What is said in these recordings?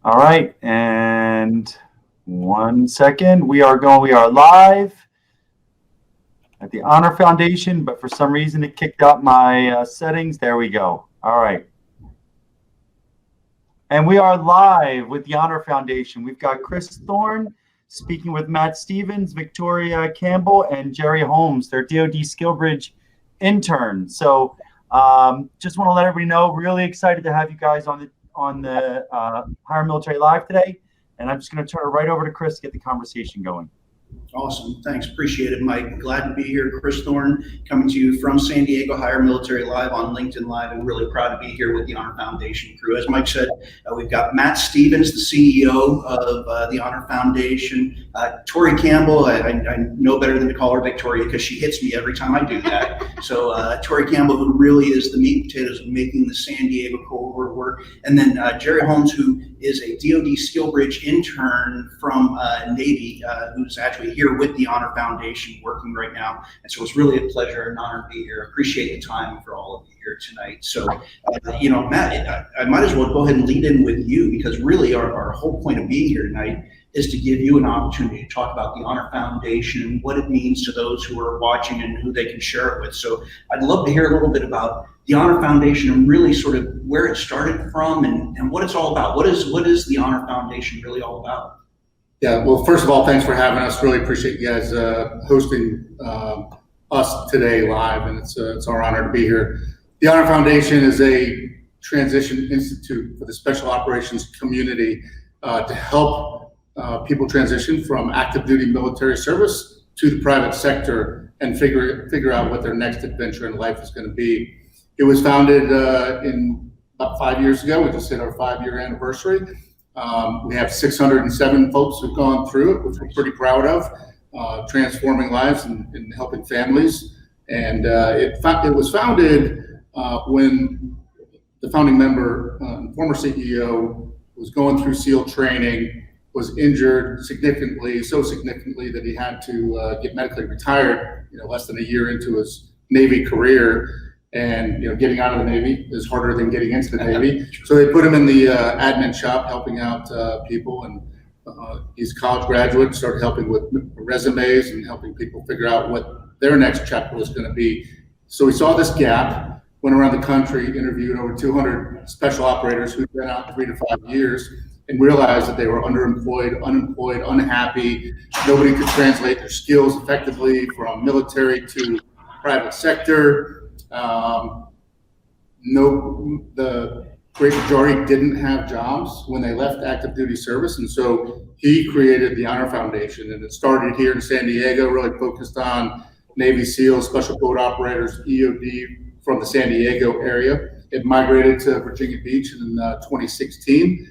All right, and 1 second. We are live at the Honor Foundation, but for some reason it kicked out my settings. There we go. All right. And we are live with the Honor Foundation. We've got Chris Thorne speaking with Matt Stevens, Victoria Campbell, and Jerry Holmes, their DoD SkillBridge intern. So just want to let everybody know, really excited to have you guys on the HireMilitary Live today. And I'm just going to turn it right over to Chris to get the conversation going. Awesome. Thanks. Appreciate it, Mike. Glad to be here. Chris Thorne coming to you from San Diego, HireMilitary Live on LinkedIn Live, and really proud to be here with the Honor Foundation crew. As Mike said, we've got Matt Stevens, the CEO of the Honor Foundation. Tori Campbell, I know better than to call her Victoria because she hits me every time I do that. So Tori Campbell, who really is the meat and potatoes of making the San Diego cohort work. And then Jerry Holmes, who is a DoD SkillBridge intern from Navy, who's actually here with the Honor Foundation working right now. And so it's really a pleasure and honor to be here. Appreciate the time for all of you here tonight. So, Matt, I might as well go ahead and lead in with you because really our whole point of being here tonight is to give you an opportunity to talk about the Honor Foundation, what it means to those who are watching and who they can share it with. So I'd love to hear a little bit about the Honor Foundation and really sort of where it started from and what it's all about. What is the Honor Foundation really all about? Yeah, well, first of all, thanks for having us. Really appreciate you guys hosting us today live, and it's our honor to be here. The Honor Foundation is a transition institute for the special operations community to help people transition from active duty military service to the private sector and figure out what their next adventure in life is going to be. It was founded in about 5 years ago. We just hit our 5-year anniversary. We have 607 folks who've gone through it, which we're pretty proud of, transforming lives and helping families. And it was founded when the founding member, former CEO, was going through SEAL training, was injured so significantly that he had to get medically retired, less than a year into his Navy career. And getting out of the Navy is harder than getting into the Navy. So they put him in the admin shop, helping out people. And he's a college graduate, started helping with resumes and helping people figure out what their next chapter was going to be. So we saw this gap, went around the country, interviewed over 200 special operators who'd been out 3 to 5 years, and realized that they were underemployed, unemployed, unhappy. Nobody could translate their skills effectively from military to private sector. The great majority didn't have jobs when they left active duty service, and so he created the Honor Foundation, and it started here in San Diego, really focused on Navy SEALs, special boat operators, EOD from the San Diego area. It migrated to Virginia Beach in 2016,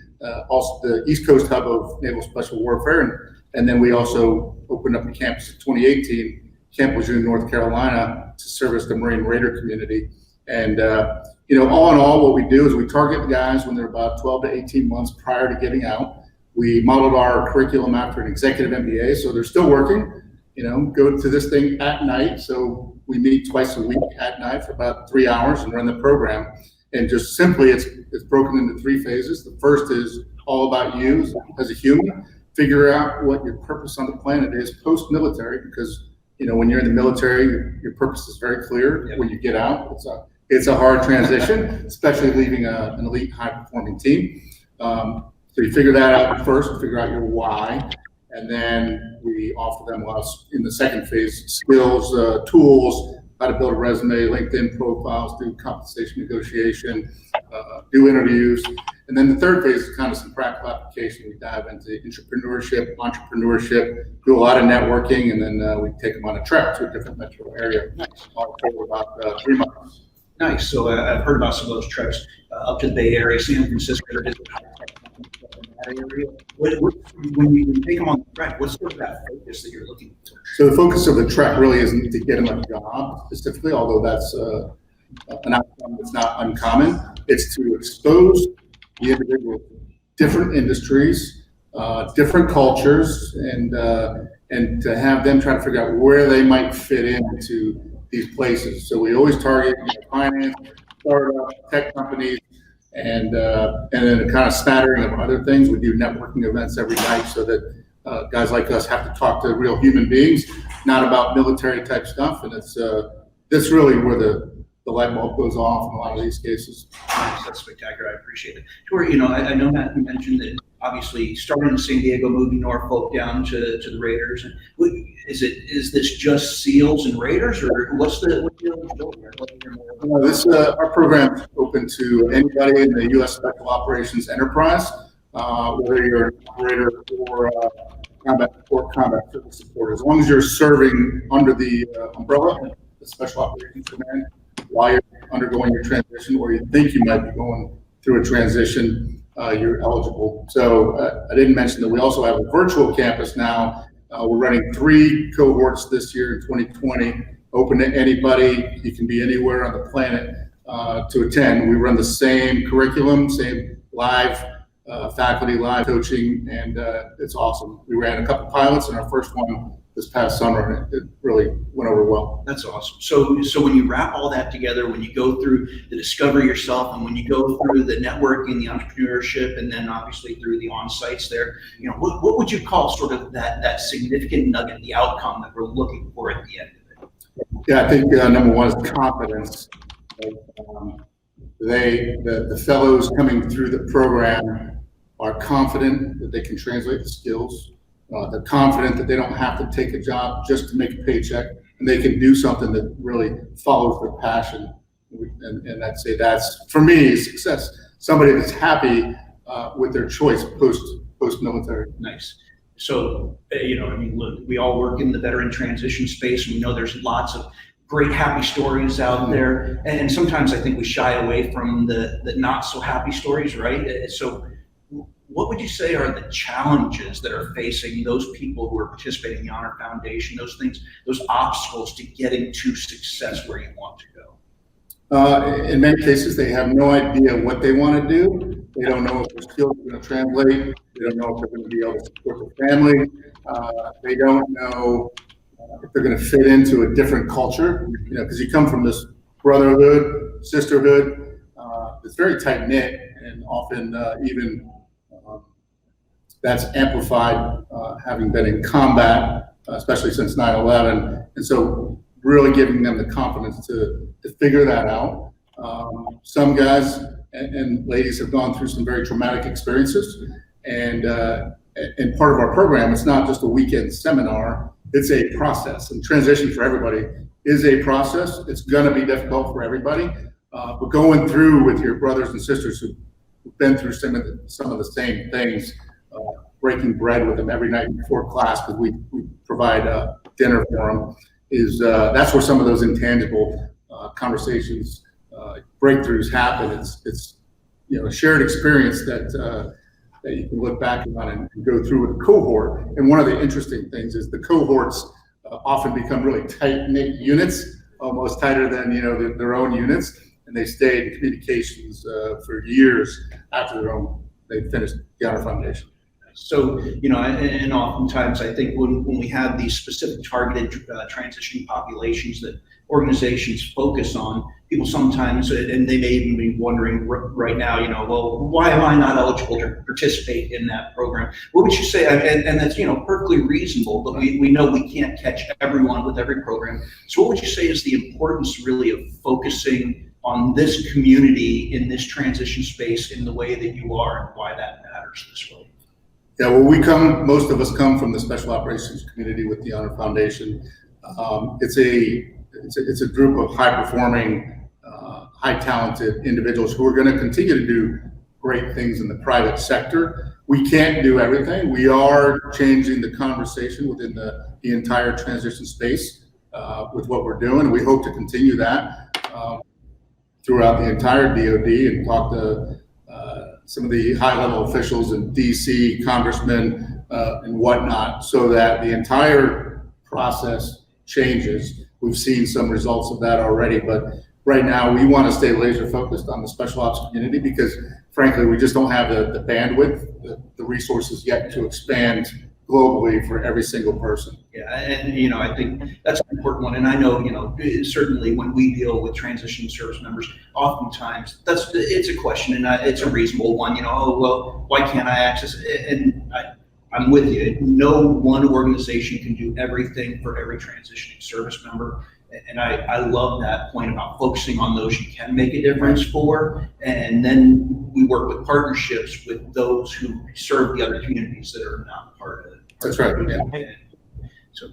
also the East Coast hub of Naval Special Warfare, and then we also opened up a campus in 2018, Camp Lejeune, North Carolina, to service the Marine Raider community. And all in all, what we do is we target guys when they're about 12 to 18 months prior to getting out. We modeled our curriculum after an executive MBA, so they're still working. Go to this thing at night. So we meet twice a week at night for about 3 hours and run the program. And just simply, it's broken into 3 phases. The first is all about you as a human. Figure out what your purpose on the planet is post-military, because when you're in the military, your purpose is very clear. Yep. When you get out, it's a hard transition, especially leaving an elite, high-performing team. So you figure that out first, figure out your why, and then we offer them in the second phase, skills, tools, how to build a resume, LinkedIn profiles, do compensation negotiation, do interviews. And then the third phase is kind of some practical application. We dive into entrepreneurship, do a lot of networking, and then we take them on a trek to a different metro area. Nice. All for about 3 months. Nice. So I've heard about some of those treks up to the Bay Area, San Francisco. That area. When you take them on the trek, what's sort of that focus that you're looking for? So the focus of the trek really isn't to get them a job specifically, although that's an outcome that's not uncommon. It's to expose the individual to different industries, different cultures, and to have them try to figure out where they might fit into these places. So we always target finance, startup, tech companies, and then a kind of smattering of other things. We do networking events every night so that guys like us have to talk to real human beings, not about military type stuff. And that's really where the light bulb goes off in a lot of these cases. Nice, that's spectacular. I appreciate it. Tori, you know, I know Matt mentioned that obviously starting in San Diego, moving Norfolk down to the Raiders. And is this just SEALs and Raiders, or what's the our program is open to anybody in the U.S. Special Operations Enterprise, whether you're an operator or combat service support. As long as you're serving under the umbrella of the Special Operations Command while you're undergoing your transition, or you think you might be going through a transition, you're eligible. So I didn't mention that we also have a virtual campus now. We're running 3 cohorts this year in 2020, open to anybody. You can be anywhere on the planet to attend. We run the same curriculum, same live faculty, live coaching, and it's awesome. We ran a couple pilots in our first one this past summer, and it really went over well. That's awesome. So when you wrap all that together, when you go through the discover yourself, and when you go through the networking, the entrepreneurship, and then obviously through the on-sites there, you know, what would you call sort of that significant nugget, the outcome that we're looking for at the end of it? Yeah, I think number one is confidence. The fellows coming through the program are confident that they can translate the skills. They're confident that they don't have to take a job just to make a paycheck, and they can do something that really follows their passion. And I'd say that's, for me, success. Somebody that's happy with their choice post-military. Nice. So, you know, I mean, look, we all work in the veteran transition space, and we know there's lots of great happy stories out there. And sometimes I think we shy away from the not so happy stories, right? So what would you say are the challenges that are facing those people who are participating in the Honor Foundation, those things, those obstacles to getting to success where you want to go? In many cases, they have no idea what they want to do. They don't know if their skills are going to translate. They don't know if they're going to be able to support their family. They don't know if they're going to fit into a different culture, you know, because you come from this brotherhood, sisterhood. It's very tight knit, and often even that's amplified having been in combat, especially since 9/11. And so really giving them the confidence to figure that out. Some guys and ladies have gone through some very traumatic experiences. And part of our program, it's not just a weekend seminar, it's a process. And transition for everybody is a process. It's gonna be difficult for everybody. But going through with your brothers and sisters who've been through some of the same things, breaking bread with them every night before class, because we provide dinner for them, that's where some of those intangible conversations, breakthroughs happen. It's you know, a shared experience that you can look back on and go through with a cohort. And one of the interesting things is the cohorts often become really tight-knit units, almost tighter than, you know, their own units, and they stay in communications for years after they finished the Honor Foundation. So, you know, and oftentimes I think when we have these specific targeted transitioning populations that organizations focus on, people sometimes, and they may even be wondering right now, you know, well, why am I not eligible to participate in that program? What would you say? And that's, you know, perfectly reasonable, but we know we can't catch everyone with every program. So what would you say is the importance really of focusing on this community in this transition space in the way that you are, and why that matters this way? Yeah, well, most of us come from the Special Operations community with the Honor Foundation. It's a group of high-performing, high-talented individuals who are going to continue to do great things in the private sector. We can't do everything. We are changing the conversation within the entire transition space with what we're doing. We hope to continue that throughout the entire DoD and talk to some of the high-level officials in DC, congressmen, and whatnot, so that the entire process changes. We've seen some results of that already, but right now we want to stay laser focused on the special ops community because, frankly, we just don't have the bandwidth, the resources yet to expand globally for every single person. Yeah, and I think that's an important one. And I know, certainly when we deal with transitioning service members, oftentimes it's a question, and it's a reasonable one. Oh well, why can't I access it? And I'm with you. No one organization can do everything for every transitioning service member. And I love that point about focusing on those you can make a difference for. And then we work with partnerships with those who serve the other communities that are not part of it. That's right. Yeah.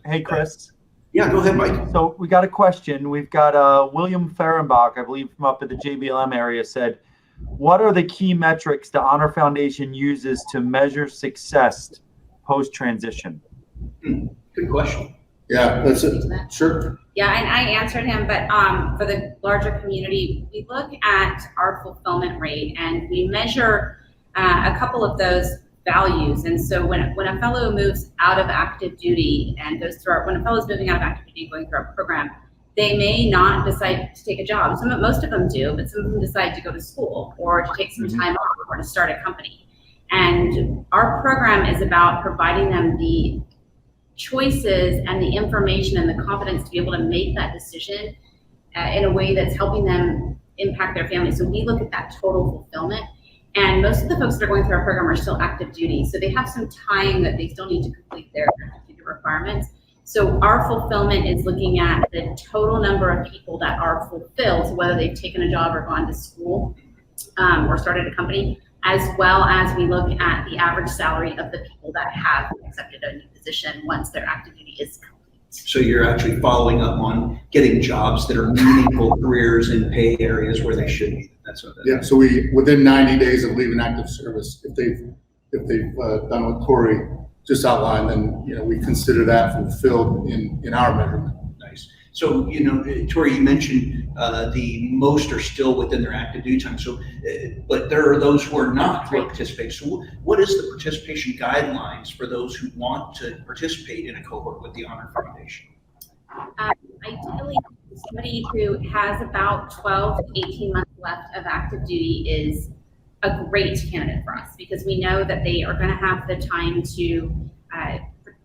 Hey, Chris. Yeah, go ahead, Mike. So we got a question. We've got William Fehrenbach, I believe from up at the JBLM area, said, what are the key metrics the Honor Foundation uses to measure success post-transition? Good question. Yeah, that's it. Sure. Yeah, and I answered him, but for the larger community, we look at our fulfillment rate and we measure a couple of those values. And so when a fellow moves out of active duty and goes through when a fellow is moving out of active duty going through our program, they may not decide to take a job. Most of them do, but some of them decide to go to school or to take some time off or to start a company. And our program is about providing them the choices and the information and the confidence to be able to make that decision in a way that's helping them impact their family. So we look at that total fulfillment. And most of the folks that are going through our program are still active duty. So they have some time that they still need to complete their active duty requirements. So our fulfillment is looking at the total number of people that are fulfilled, so whether they've taken a job or gone to school or started a company, as well as we look at the average salary of the people that have accepted a new position once their active duty is complete. So you're actually following up on getting jobs that are meaningful careers in pay areas where they should be. That's what that Yeah. is. So we, within 90 days of leaving active service, if they've done what Corey just outlined, then we consider that fulfilled in our measurement. Nice. So Tori, you mentioned the most are still within their active duty time. So, but there are those who are not who are participating. So, what is the participation guidelines for those who want to participate in a cohort with the Honor Foundation? Ideally, somebody who has about 12 to 18 months left of active duty is a great candidate for us because we know that they are going to have the time to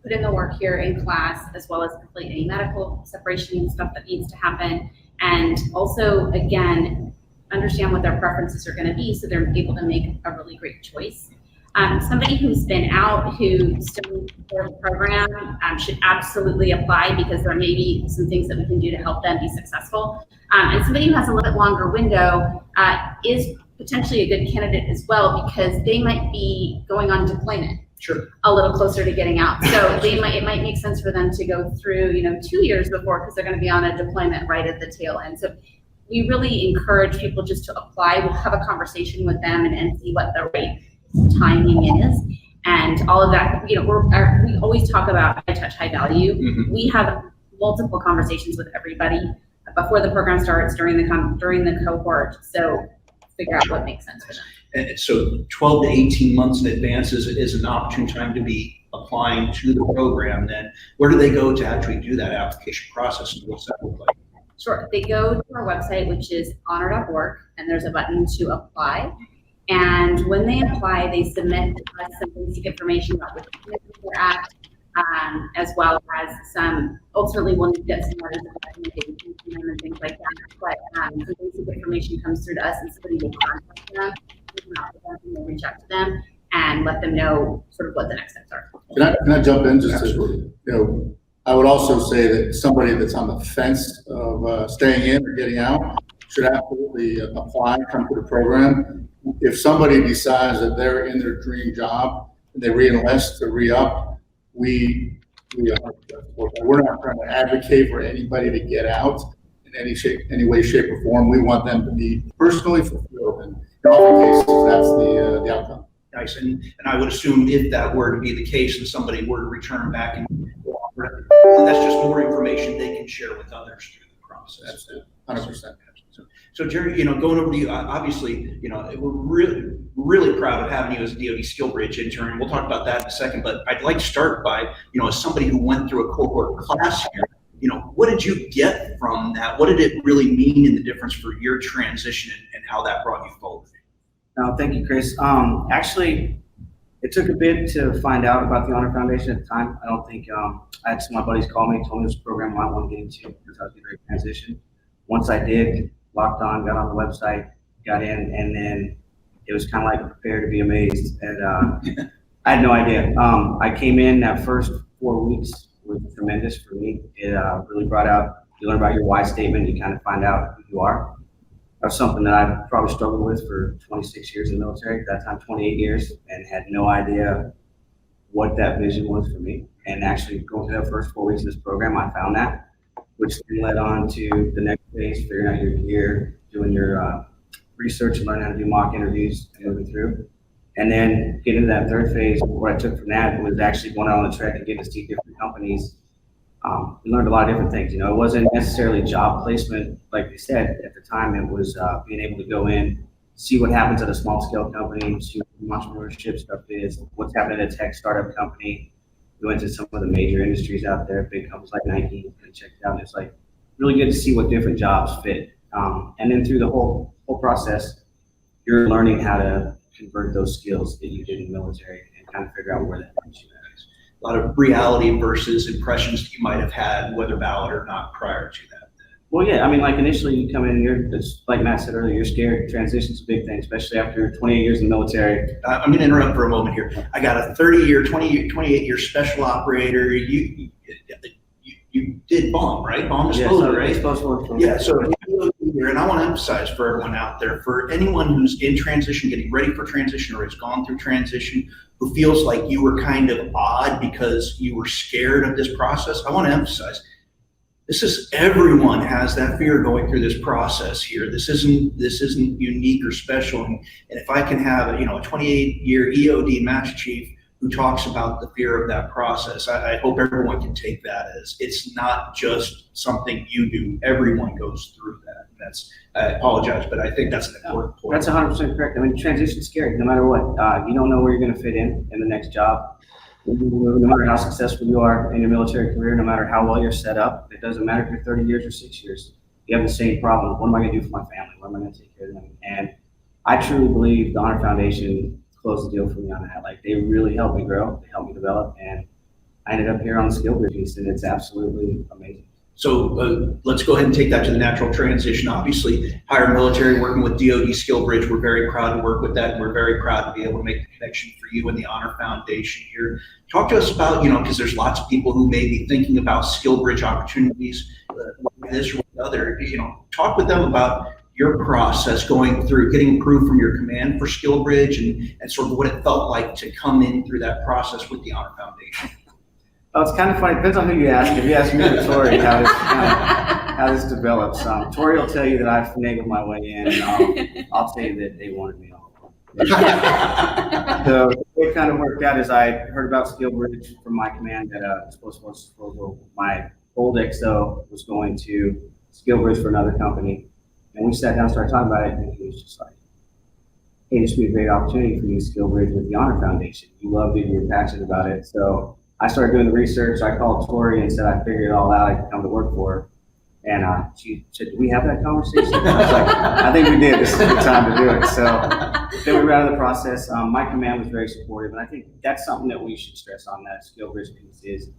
put in the work here in class, as well as complete any medical separation and stuff that needs to happen. And also, again, understand what their preferences are going to be so they're able to make a really great choice. Somebody who's been out who still needs for the program should absolutely apply because there may be some things that we can do to help them be successful. And somebody who has a little bit longer window is potentially a good candidate as well because they might be going on deployment. Sure. A little closer to getting out. So it might make sense for them to go through, 2 years before because they're going to be on a deployment right at the tail end. So we really encourage people just to apply. We'll have a conversation with them and see what the right timing is. And all of that, we always talk about high touch, high value. Mm-hmm. We have multiple conversations with everybody before the program starts, during the cohort. So figure out what makes sense for them. And so 12 to 18 months in advance is an opportune time to be applying to the program. Then where do they go to actually do that application process? And what's that look like? Sure. They go to our website, which is honor.org, and there's a button to apply. And when they apply, they submit us some basic information about which committee they're at, as well as ultimately we'll need to get some letters of recommendation and things like that. But some basic information comes through to us and somebody will contact them. We'll reach out to them and let them know sort of what the next steps are. Can I jump in just to, I would also say that somebody that's on the fence of staying in or getting out should absolutely apply, come to the program. If somebody decides that they're in their dream job and they re-enlist or re-up, we're not trying to advocate for anybody to get out in any way, shape, or form. We want them to be personally fulfilled, and in all cases, that's the outcome. Nice, and I would assume if that were to be the case and somebody were to return back and that's just more information they can share with others through the process. That's it, 100%. So Jerry, going over to you, obviously, we're really proud of having you as a DoD SkillBridge intern. We'll talk about that in a second, but I'd like to start by, as somebody who went through a cohort class here, what did you get from that? What did it really mean in the difference for your transition and how that brought you forward? Thank you, Chris. Actually, It took a bit to find out about the Honor Foundation at the time. I don't think I had some of my buddies call me, told me this program I want to get into because I was getting ready to transition. Once I did, locked on, got on the website, got in, and then it was kind of like prepare to be amazed. And I had no idea. I came in that first 4 weeks was tremendous for me. It really brought out, you learn about your why statement, you kind of find out who you are. That's something that I probably struggled with for 26 years in the military, at that time 28 years, and had no idea what that vision was for me. And actually going through that first 4 weeks of this program, I found that, which then led on to the next phase, figuring out your gear, doing your research and learning how to do mock interviews and moving through. And then getting into that third phase, what I took from that was actually going out on the trek and getting to see different companies. We learned a lot of different things. You know, it wasn't necessarily job placement, like they said at the time. It was being able to go in, see what happens at a small scale company, see what entrepreneurship stuff is, what's happening at a tech startup company. Go into some of the major industries out there, big companies like Nike, and check it out. And it's like really good to see what different jobs fit. And then through the whole process, you're learning how to convert those skills that you did in the military and kind of figure out where that takes you at. A lot of reality versus impressions that you might have had, whether valid or not, prior to that. Well, yeah, I mean, like initially you come in, it's like Matt said earlier, you're scared. Transition's a big thing, especially after 28 years in the military. I'm going to interrupt for a moment here. I got a 28-year special operator. You did bomb, right? Bomb disposal, right? Disposal. Yeah, so and I want to emphasize for everyone out there, for anyone who's in transition, getting ready for transition, or has gone through transition, who feels like you were kind of odd because you were scared of this process, I want to emphasize, everyone has that fear going through this process here. This isn't unique or special. And if I can have a 28-year EOD Master Chief who talks about the fear of that process, I hope everyone can take that as it's not just something you do. Everyone goes through that. I apologize, but I think that's an important point. That's 100% correct. I mean, transition's scary, no matter what. You don't know where you're going to fit in the next job. No matter how successful you are in your military career, no matter how well you're set up, it doesn't matter if you're 30 years or 6 years. You have the same problem. What am I going to do for my family? What am I going to take care of them? And I truly believe the Honor Foundation closed the deal for me on that. Like, they really helped me grow, they helped me develop, and I ended up here on the skill bridge piece, and it's absolutely amazing. So let's go ahead and take that to the natural transition. Obviously, HireMilitary, working with DoD Skill Bridge, we're very proud to work with that, and we're very proud to be able to make the connection for you and the Honor Foundation here. Talk to us about, because there's lots of people who may be thinking about Skill Bridge opportunities like this or other. Talk with them about your process going through getting approved from your command for Skill Bridge and sort of what it felt like to come in through that process with the Honor Foundation. Well, it's kind of funny. It depends on who you ask. If you ask me or Tori how this develops, Tori will tell you that I finagled my way in, and I'll tell you that they wanted me on. So the way it kind of worked out is I heard about Skill Bridge from my command at Explosive Forces Disposal. My old XO was going to Skill Bridge for another company, and we sat down and started talking about it, and he was just like, hey, this would be a great opportunity for you to Skill Bridge with the Honor Foundation. You loved it, you were passionate about it. So I started doing the research. I called Tori and said I figured it all out. I could come to work for her. And she said, "Do we have that conversation?" I was like, "I think we did. This is a good time to do it." So then we ran out of the process. My command was very supportive, and I think that's something that we should stress on that Skill Bridge piece is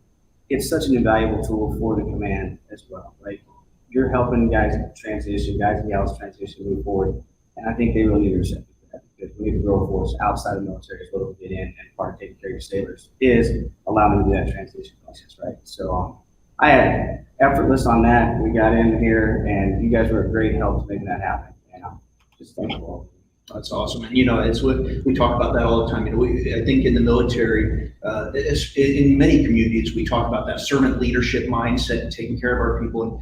it's such an invaluable tool for the command as well. Like, you're helping guys transition, guys and gals transition, move forward, and I think they really need to respect that because we need to grow a force outside of the military as well to get in, and part of taking care of your sailors is allow them to do that transition process, right? So I had effortless on that. We got in here, and you guys were a great help to making that happen, and I'm just thankful. That's awesome. And, it's what we talk about that all the time. I think in the military, in many communities, we talk about that servant leadership mindset and taking care of our people. And,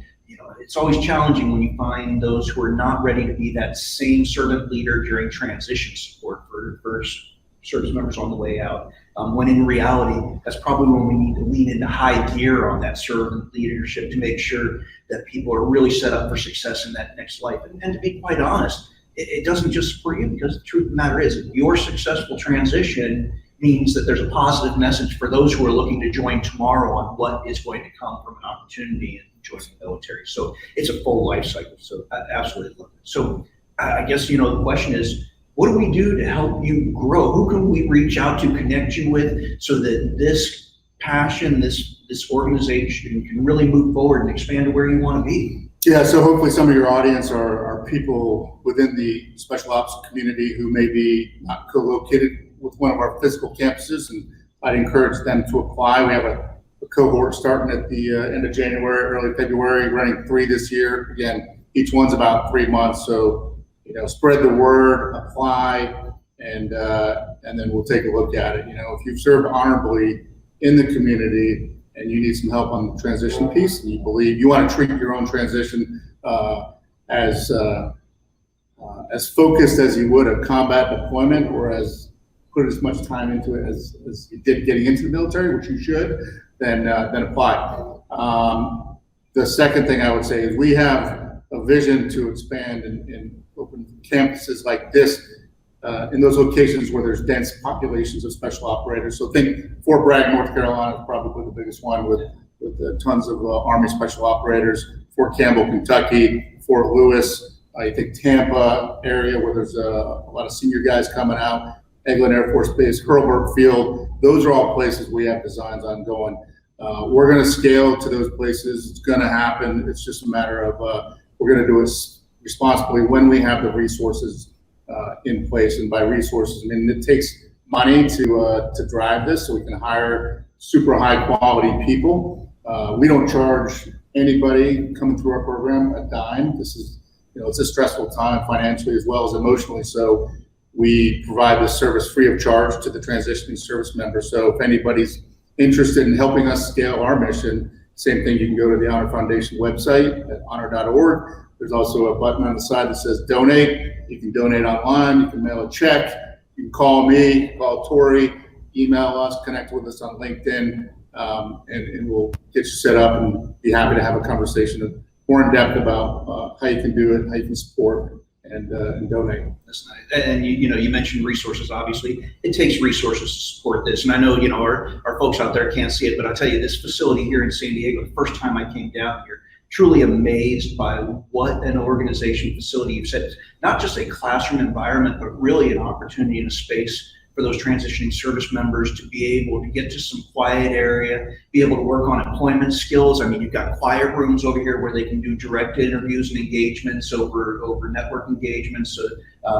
it's always challenging when you find those who are not ready to be that same servant leader during transition support for service members on the way out. When in reality, that's probably when we need to lean into high gear on that servant leadership to make sure that people are really set up for success in that next life. And to be quite honest, it doesn't just for you, because the truth of the matter is your successful transition means that there's a positive message for those who are looking to join tomorrow on what is going to come from an opportunity in joining the military. So it's a full life cycle. So I absolutely love it. So I guess, the question is, what do we do to help you grow? Who can we reach out to, connect you with, so that this passion, this organization can really move forward and expand to where you want to be? Yeah, so hopefully some of your audience are people within the special ops community who may be not co-located with one of our physical campuses, and I'd encourage them to apply. We have a cohort starting at the end of January, early February, running 3 this year. Again, each one's about 3 months, so spread the word, apply, and then we'll take a look at it. If you've served honorably in the community and you need some help on the transition piece, and you believe you want to treat your own transition as focused as you would a combat deployment, or as put as much time into it as you did getting into the military, which you should, then apply. The second thing I would say is we have a vision to expand and open campuses like this in those locations where there's dense populations of special operators. So think Fort Bragg, North Carolina is probably the biggest one with tons of Army special operators. Fort Campbell, Kentucky, Fort Lewis. I think Tampa area where there's a lot of senior guys coming out. Eglin Air Force Base, Hurlburt Field. Those are all places we have designs on going. We're going to scale to those places. It's going to happen. It's just a matter of we're going to do it responsibly when we have the resources in place. And by resources, I mean it takes money to drive this, so we can hire super high quality people. We don't charge anybody coming through our program a dime. This is, it's a stressful time financially as well as emotionally. So we provide this service free of charge to the transitioning service members. So if anybody's interested in helping us scale our mission, same thing, you can go to the Honor Foundation website at honor.org. There's also a button on the side that says donate. You can donate online, you can mail a check, you can call me, call Tori, email us, connect with us on LinkedIn, and we'll get you set up and be happy to have a conversation more in depth about how you can do it, how you can support and donate. That's nice. And you mentioned resources. Obviously, it takes resources to support this. And I know our folks out there can't see it, but I'll tell you, this facility here in San Diego, the first time I came down here, truly amazed by what an organization facility you've set. Not just a classroom environment, but really an opportunity and a space for those transitioning service members to be able to get to some quiet area, be able to work on employment skills. I mean, you've got quiet rooms over here where they can do direct interviews and engagements over network engagements. So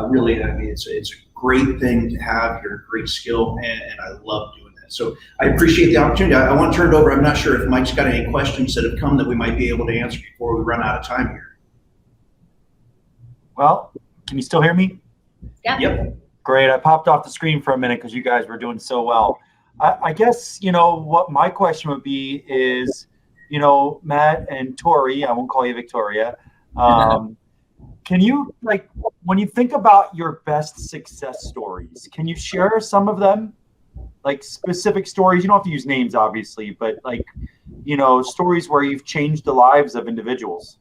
really, I mean, it's a great thing to have here, great skill, and I love doing that. So I appreciate the opportunity. I want to turn it over. I'm not sure if Mike's got any questions that have come that we might be able to answer before we run out of time here. Well, can you still hear me? Yeah. Yep. Great. I popped off the screen for a minute because you guys were doing so well. I guess, what my question would be is, Matt and Tori, I won't call you Victoria. Can you, when you think about your best success stories, can you share some of them? Like specific stories? You don't have to use names, obviously, but stories where you've changed the lives of individuals.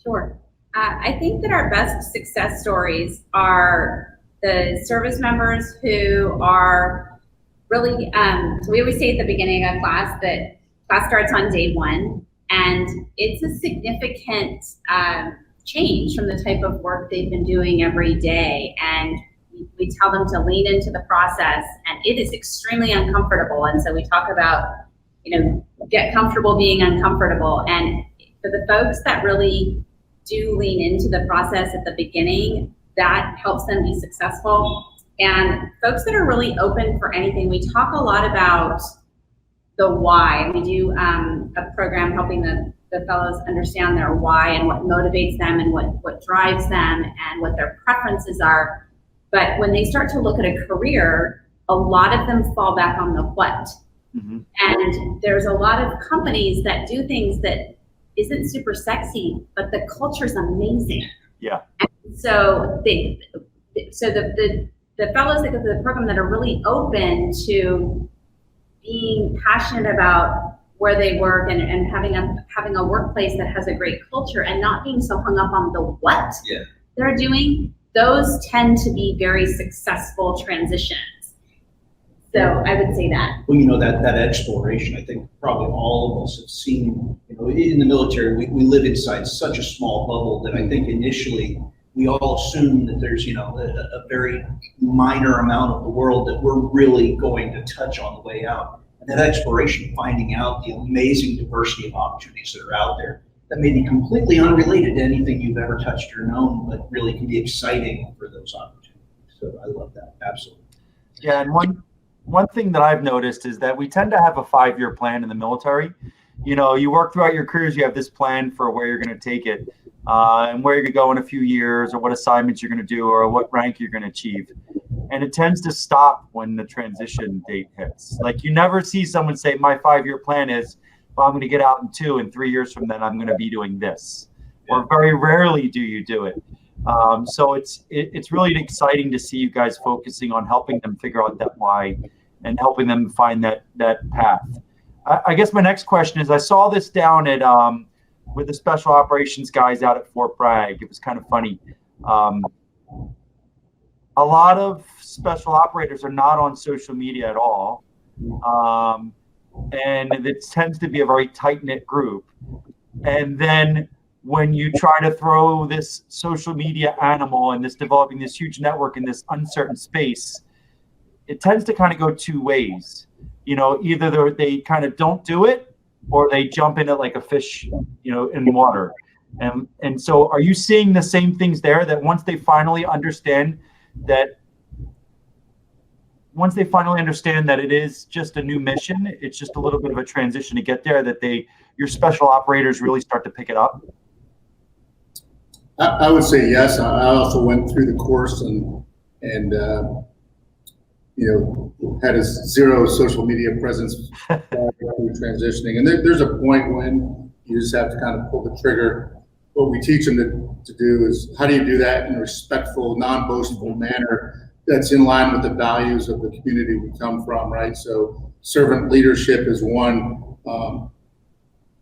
Sure. I think that our best success stories are the service members who are really, so we always say at the beginning of class that class starts on day one, and it's a significant change from the type of work they've been doing every day. And we tell them to lean into the process, and it is extremely uncomfortable. And so we talk about, get comfortable being uncomfortable. And for the folks that really do lean into the process at the beginning, that helps them be successful. And folks that are really open for anything, we talk a lot about the why. We do a program helping the fellows understand their why and what motivates them and what drives them and what their preferences are. But when they start to look at a career, a lot of them fall back on the what. Mm-hmm. And there's a lot of companies that do things that isn't super sexy, but the culture's amazing. Yeah. And so the fellows that go through the program that are really open to being passionate about where they work and having a workplace that has a great culture and not being so hung up on the what they're doing, those tend to be very successful transitions. So I would say that. Well, that exploration, I think probably all of us have seen, in the military, we live inside such a small bubble that I think initially we all assume that there's, a very minor amount of the world that we're really going to touch on the way out. And that exploration, finding out the amazing diversity of opportunities that are out there that may be completely unrelated to anything you've ever touched or known, but really can be exciting for those opportunities. So I love that, absolutely. Yeah, and one thing that I've noticed is that we tend to have a 5-year plan in the military. You work throughout your careers, you have this plan for where you're going to take it, and where you're going to go in a few years, or what assignments you're going to do, or what rank you're going to achieve. And it tends to stop when the transition date hits. Like, you never see someone say, my 5-year plan is, well, I'm going to get out in 2, and 3 years from then I'm going to be doing this. Or very rarely do you do it. So it's really exciting to see you guys focusing on helping them figure out that why and helping them find that path. I guess my next question is, I saw this down at with the special operations guys out at Fort Bragg. It was kind of funny. A lot of special operators are not on social media at all. And it tends to be a very tight-knit group. And then when you try to throw this social media animal and this developing this huge network in this uncertain space, it tends to kind of go two ways. Either they kind of don't do it, or they jump in it like a fish, in water. And so are you seeing the same things there, that once they finally understand that it is just a new mission, it's just a little bit of a transition to get there, that your special operators really start to pick it up? I would say yes. I also went through the course and had a zero social media presence transitioning. And there's a point when you just have to kind of pull the trigger. What we teach them to do is, how do you do that in a respectful, non-boastful manner that's in line with the values of the community we come from, right? So servant leadership is one.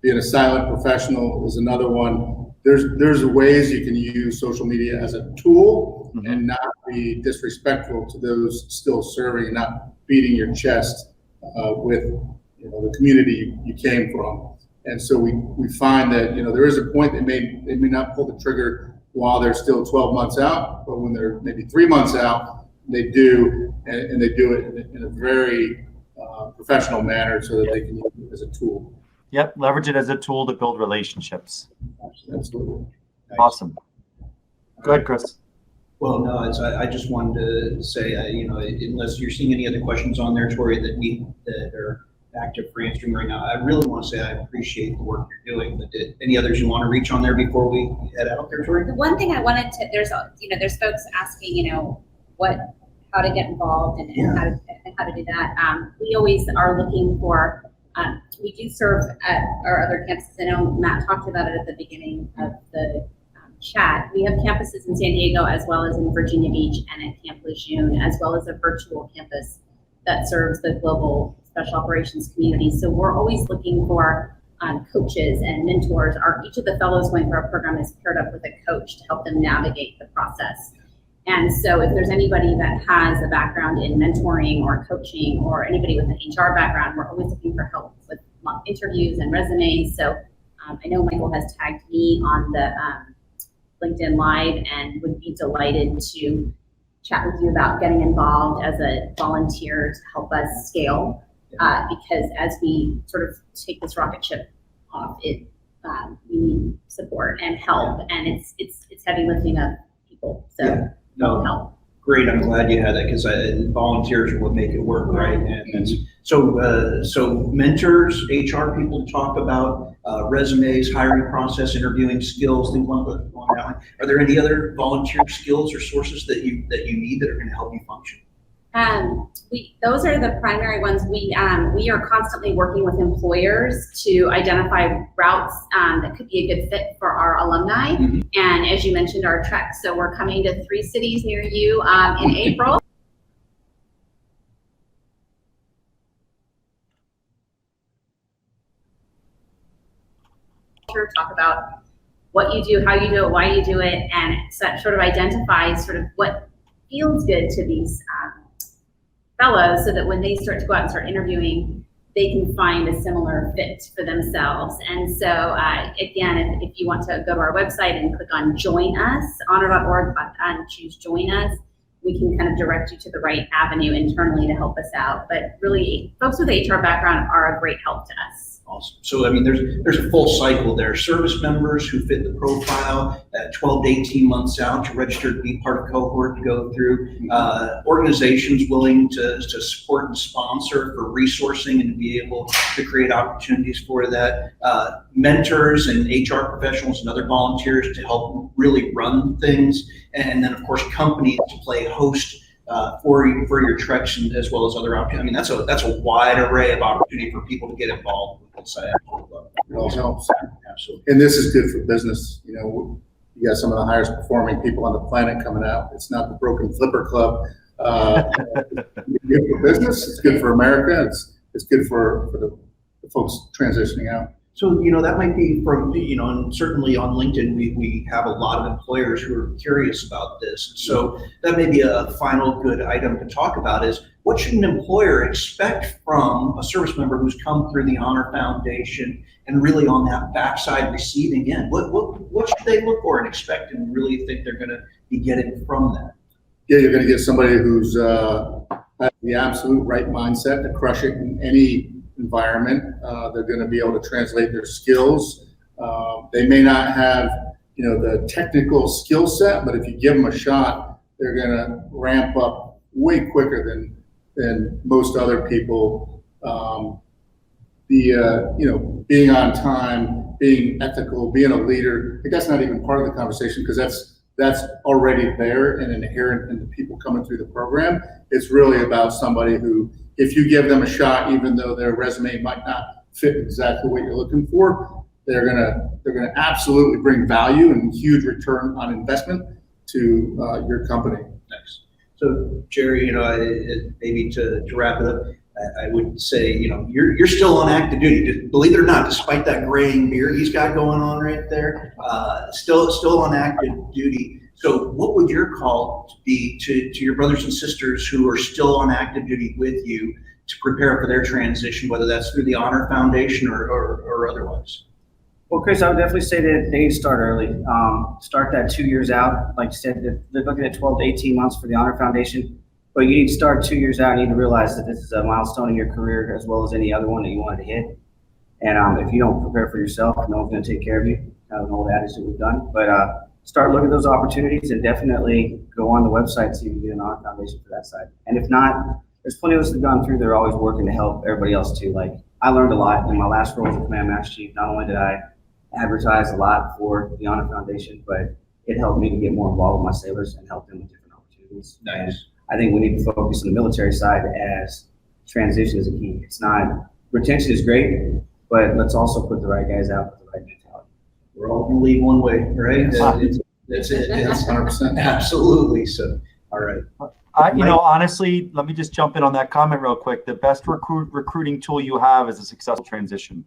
Being a silent professional is another one. There's ways you can use social media as a tool and not be disrespectful to those still serving, and not beating your chest with the community you came from. And so we find that there is a point they may not pull the trigger while they're still 12 months out, but when they're maybe 3 months out, they do, and they do it in a very professional manner so that they can use it as a tool. Yep, leverage it as a tool to build relationships. Absolutely. Awesome. Go ahead, Chris. Well, no, I just wanted to say, unless you're seeing any other questions on there, Tori, that are active for answering right now, I really want to say I appreciate the work you're doing. But any others you want to reach on there before we head out there, Tori? The one thing I wanted to, there's folks asking, how to get involved and how to do that. We always are looking for, we do serve at our other campuses. I know Matt talked about it at the beginning of the chat. We have campuses in San Diego, as well as in Virginia Beach and at Camp Lejeune, as well as a virtual campus that serves the global special operations community. So we're always looking for coaches and mentors. Each of the fellows going through our program is paired up with a coach to help them navigate the process. And so if there's anybody that has a background in mentoring or coaching, or anybody with an HR background, we're always looking for help with mock interviews and resumes. So I know Michael has tagged me on the LinkedIn Live, and would be delighted to chat with you about getting involved as a volunteer to help us scale. Because as we sort of take this rocket ship off, we need support and help, and it's heavy lifting of people. So help. Great, I'm glad you had that, because volunteers are what make it work, right? And so mentors, HR people to talk about resumes, hiring process, interviewing skills, things along that line. Are there any other volunteer skills or sources that you need that are going to help you function? Those are the primary ones. We are constantly working with employers to identify routes that could be a good fit for our alumni. Mm-hmm. And as you mentioned, our trek. So we're coming to 3 cities near you in April. Talk about what you do, how you do it, why you do it, and sort of identify sort of what feels good to these fellows, so that when they start to go out and start interviewing, they can find a similar fit for themselves. And so, again, if you want to go to our website and click on Join Us, honor.org, and choose Join Us, we can kind of direct you to the right avenue internally to help us out. But really, folks with HR background are a great help to us. Awesome. So, I mean, there's a full cycle there. Service members who fit the profile at 12 to 18 months out to register to be part of cohort to go through. Organizations willing to support and sponsor for resourcing and to be able to create opportunities for that. Mentors and HR professionals and other volunteers to help really run things. And then, of course, companies to play host for your treks and as well as other opportunities. I mean, that's a wide array of opportunity for people to get involved with this. I absolutely love it. It all helps. Absolutely. And this is good for business. You know, you got some of the highest performing people on the planet coming out. It's not the Broken Flipper Club. It's good for business. It's good for America. It's good for the folks transitioning out. So, you know, that might be from, you know, and certainly on LinkedIn, we have a lot of employers who are curious about this. So that may be a final good item to talk about is what should an employer expect from a service member who's come through the Honor Foundation and really on that backside receiving end? What should they look for and expect and really think they're going to be getting from that? Yeah, you're going to get somebody who's has the absolute right mindset to crush it in any environment. They're going to be able to translate their skills. They may not have, you know, the technical skill set, but if you give them a shot, they're going to ramp up way quicker than most other people. You know, being on time, being ethical, being a leader, I think that's not even part of the conversation because that's already there and inherent in the people coming through the program. It's really about somebody who, if you give them a shot, even though their resume might not fit exactly what you're looking for, they're gonna absolutely bring value and huge return on investment to your company. Next. So, Jerry, you know, maybe to wrap it up, I would say, you know, you're still on active duty. Believe it or not, despite that graying beard he's got going on right there, still on active duty. So what would your call be to your brothers and sisters who are still on active duty with you to prepare for their transition, whether that's through the Honor Foundation or otherwise? Well, Chris, I would definitely say that they need to start early. Start that 2 years out. Like you said, they're looking at 12 to 18 months for the Honor Foundation. But you need to start 2 years out. You need to realize that this is a milestone in your career as well as any other one that you wanted to hit. And if you don't prepare for yourself, no one's going to take care of you. Kind of an old adage that we've done. But start looking at those opportunities and definitely go on the website so you can get an Honor Foundation for that side. And if not, there's plenty of us that have gone through. They're always working to help everybody else too. Like I learned a lot in my last role as a Command Master Chief. Not only did I advertise a lot for the Honor Foundation, but it helped me to get more involved with my sailors and help them with different opportunities. Nice. I think we need to focus on the military side as transition is a key. It's not, retention is great, but let's also put the right guys out with the right mentality. We're all going to lead one way, right? That's it. That's 100%. Absolutely. So, all right. You know, honestly, let me just jump in on that comment real quick. The best recruiting tool you have is a successful transition.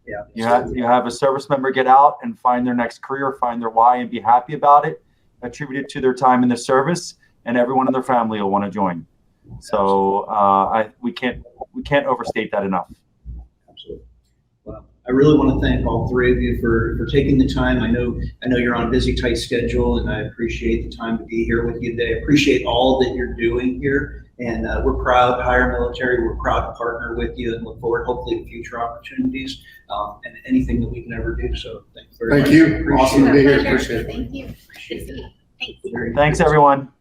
Yeah. You have a service member get out and find their next career, find their why, and be happy about it, attribute it to their time in the service, and everyone in their family will want to join. So we can't overstate that enough. Absolutely. Well, I really want to thank all three of you for taking the time. I know you're on a busy, tight schedule, and I appreciate the time to be here with you today. I appreciate all that you're doing here, and we're proud, HireMilitary. We're proud to partner with you and look forward, hopefully, to future opportunities and anything that we can ever do. So, thank you very much. Thank you. Awesome to be here. Pleasure. Appreciate it. Thank you. Appreciate it. Thanks. Thanks, everyone.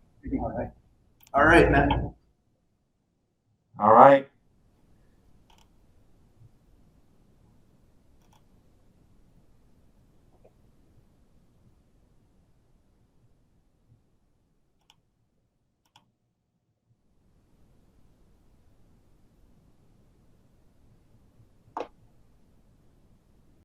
All right, Matt. All right.